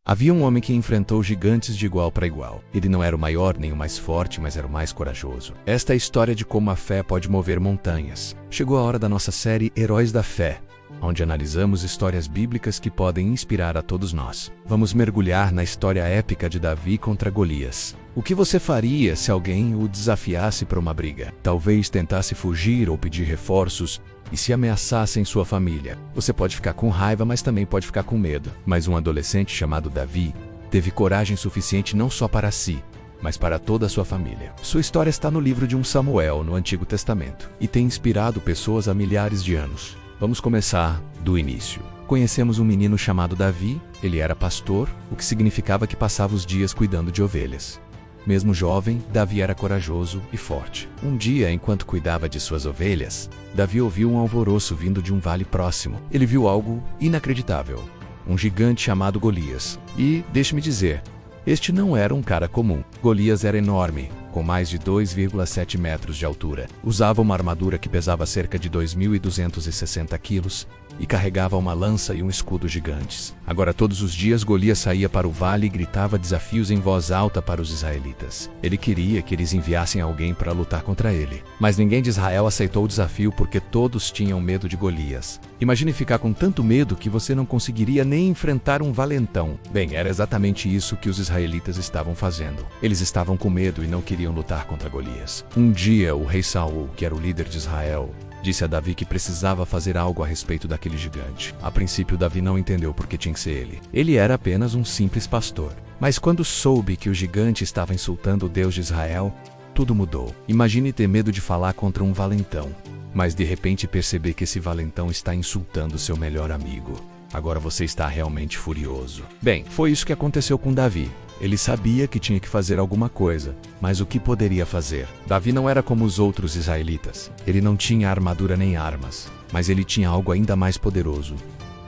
Havia um homem que enfrentou gigantes de igual para igual. Ele não era o maior nem o mais forte, mas era o mais corajoso. Esta é a história de como a fé pode mover montanhas. Chegou a hora da nossa série Heróis da Fé, onde analisamos histórias bíblicas que podem inspirar a todos nós. Vamos mergulhar na história épica de Davi contra Golias. O que você faria se alguém o desafiasse para uma briga? Talvez tentasse fugir ou pedir reforços, e se ameaçassem sua família. Você pode ficar com raiva, mas também pode ficar com medo. Mas um adolescente chamado Davi teve coragem suficiente não só para si, mas para toda a sua família. Sua história está no livro de 1 Samuel, no Antigo Testamento, e tem inspirado pessoas há milhares de anos. Vamos começar do início. Conhecemos um menino chamado Davi. Ele era pastor, o que significava que passava os dias cuidando de ovelhas. Mesmo jovem, Davi era corajoso e forte. Um dia, enquanto cuidava de suas ovelhas, Davi ouviu um alvoroço vindo de um vale próximo. Ele viu algo inacreditável. Um gigante chamado Golias. E, deixe-me dizer, este não era um cara comum. Golias era enorme, com mais de 2,7 metros de altura. Usava uma armadura que pesava cerca de 2.260 quilos e carregava uma lança e um escudo gigantes. Agora, todos os dias, Golias saía para o vale e gritava desafios em voz alta para os israelitas. Ele queria que eles enviassem alguém para lutar contra ele. Mas ninguém de Israel aceitou o desafio porque todos tinham medo de Golias. Imagine ficar com tanto medo que você não conseguiria nem enfrentar um valentão. Bem, era exatamente isso que os israelitas estavam fazendo. Eles estavam com medo e não queriam lutar contra Golias. Um dia, o rei Saul, que era o líder de Israel, disse a Davi que precisava fazer algo a respeito daquele gigante. A princípio, Davi não entendeu por que tinha que ser ele. Ele era apenas um simples pastor. Mas quando soube que o gigante estava insultando o Deus de Israel, tudo mudou. Imagine ter medo de falar contra um valentão, mas de repente perceber que esse valentão está insultando seu melhor amigo. Agora você está realmente furioso. Bem, foi isso que aconteceu com Davi. Ele sabia que tinha que fazer alguma coisa, mas o que poderia fazer? Davi não era como os outros israelitas. Ele não tinha armadura nem armas, mas ele tinha algo ainda mais poderoso.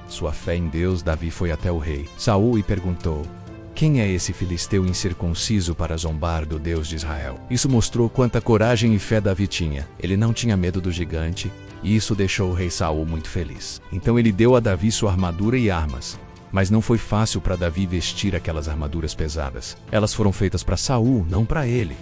Sua fé em Deus. Davi foi até o rei Saul e perguntou: quem é esse filisteu incircunciso para zombar do Deus de Israel? Isso mostrou quanta coragem e fé Davi tinha. Ele não tinha medo do gigante, e isso deixou o rei Saul muito feliz. Então ele deu a Davi sua armadura e armas. Mas não foi fácil para Davi vestir aquelas armaduras pesadas. Elas foram feitas para Saul, não para ele.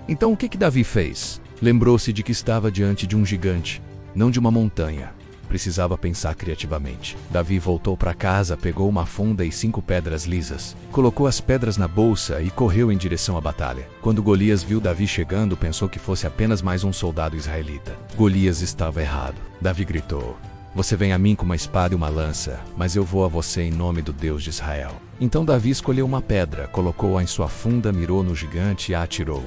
Então o que Davi fez? Lembrou-se de que estava diante de um gigante, não de uma montanha. Precisava pensar criativamente. Davi voltou para casa, pegou uma funda e 5 pedras lisas, colocou as pedras na bolsa e correu em direção à batalha. Quando Golias viu Davi chegando, pensou que fosse apenas mais um soldado israelita. Golias estava errado. Davi gritou: você vem a mim com uma espada e uma lança, mas eu vou a você em nome do Deus de Israel. Então Davi escolheu uma pedra, colocou-a em sua funda, mirou no gigante e a atirou.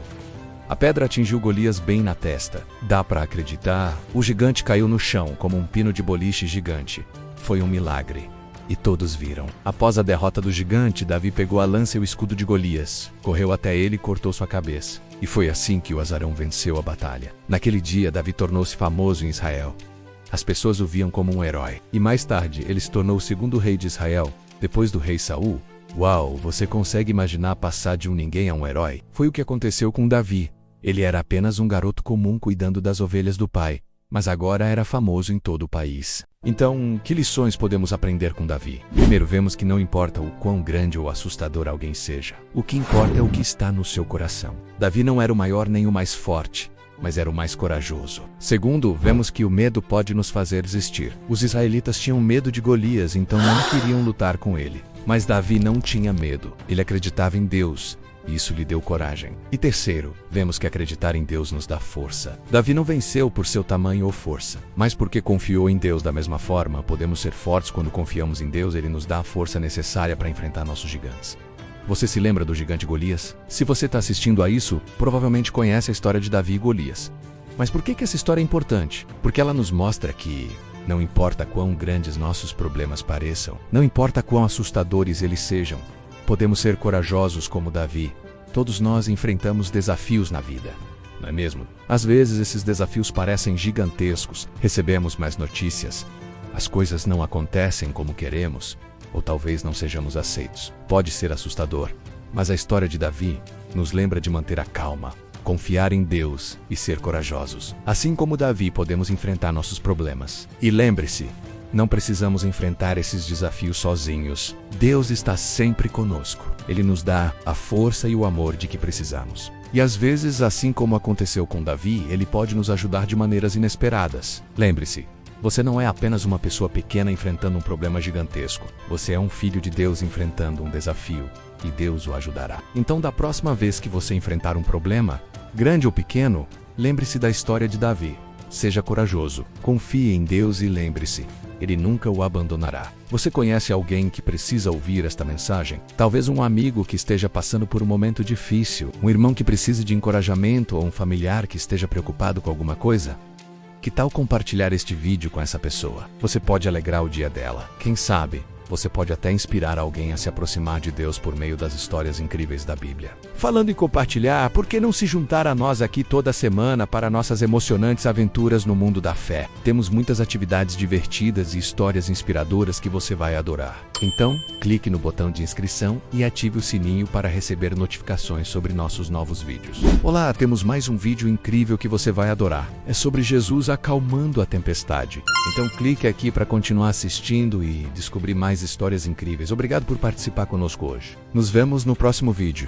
A pedra atingiu Golias bem na testa. Dá para acreditar? O gigante caiu no chão como um pino de boliche gigante. Foi um milagre. E todos viram. Após a derrota do gigante, Davi pegou a lança e o escudo de Golias, correu até ele e cortou sua cabeça. E foi assim que o azarão venceu a batalha. Naquele dia, Davi tornou-se famoso em Israel. As pessoas o viam como um herói. E mais tarde, ele se tornou o segundo rei de Israel, depois do rei Saul. Uau, você consegue imaginar passar de um ninguém a um herói? Foi o que aconteceu com Davi. Ele era apenas um garoto comum cuidando das ovelhas do pai, mas agora era famoso em todo o país. Então, que lições podemos aprender com Davi? Primeiro, vemos que não importa o quão grande ou assustador alguém seja. O que importa é o que está no seu coração. Davi não era o maior nem o mais forte, mas era o mais corajoso. Segundo, vemos que o medo pode nos fazer desistir. Os israelitas tinham medo de Golias, então não queriam lutar com ele. Mas Davi não tinha medo. Ele acreditava em Deus. E isso lhe deu coragem. E terceiro, vemos que acreditar em Deus nos dá força. Davi não venceu por seu tamanho ou força, mas porque confiou em Deus. Da mesma forma, podemos ser fortes quando confiamos em Deus. Ele nos dá a força necessária para enfrentar nossos gigantes. Você se lembra do gigante Golias? Se você está assistindo a isso, provavelmente conhece a história de Davi e Golias. Mas por que essa história é importante? Porque ela nos mostra que não importa quão grandes nossos problemas pareçam, não importa quão assustadores eles sejam, podemos ser corajosos como Davi. Todos nós enfrentamos desafios na vida, não é mesmo? Às vezes esses desafios parecem gigantescos, recebemos mais notícias, as coisas não acontecem como queremos, ou talvez não sejamos aceitos. Pode ser assustador, mas a história de Davi nos lembra de manter a calma, confiar em Deus e ser corajosos. Assim como Davi, podemos enfrentar nossos problemas. E lembre-se, Não precisamos enfrentar esses desafios sozinhos. Deus está sempre conosco. Ele nos dá a força e o amor de que precisamos. E às vezes, assim como aconteceu com Davi, ele pode nos ajudar de maneiras inesperadas. Lembre-se, você não é apenas uma pessoa pequena enfrentando um problema gigantesco. Você é um filho de Deus enfrentando um desafio, e Deus o ajudará. Então, da próxima vez que você enfrentar um problema, grande ou pequeno, lembre-se da história de Davi. Seja corajoso, confie em Deus e lembre-se, Ele nunca o abandonará. Você conhece alguém que precisa ouvir esta mensagem? Talvez um amigo que esteja passando por um momento difícil, um irmão que precise de encorajamento ou um familiar que esteja preocupado com alguma coisa? Que tal compartilhar este vídeo com essa pessoa? Você pode alegrar o dia dela. Quem sabe, você pode até inspirar alguém a se aproximar de Deus por meio das histórias incríveis da Bíblia. Falando em compartilhar, por que não se juntar a nós aqui toda semana para nossas emocionantes aventuras no mundo da fé? Temos muitas atividades divertidas e histórias inspiradoras que você vai adorar. Então, clique no botão de inscrição e ative o sininho para receber notificações sobre nossos novos vídeos. Olá, temos mais um vídeo incrível que você vai adorar. É sobre Jesus acalmando a tempestade. Então clique aqui para continuar assistindo e descobrir mais histórias incríveis. Obrigado por participar conosco hoje. Nos vemos no próximo vídeo.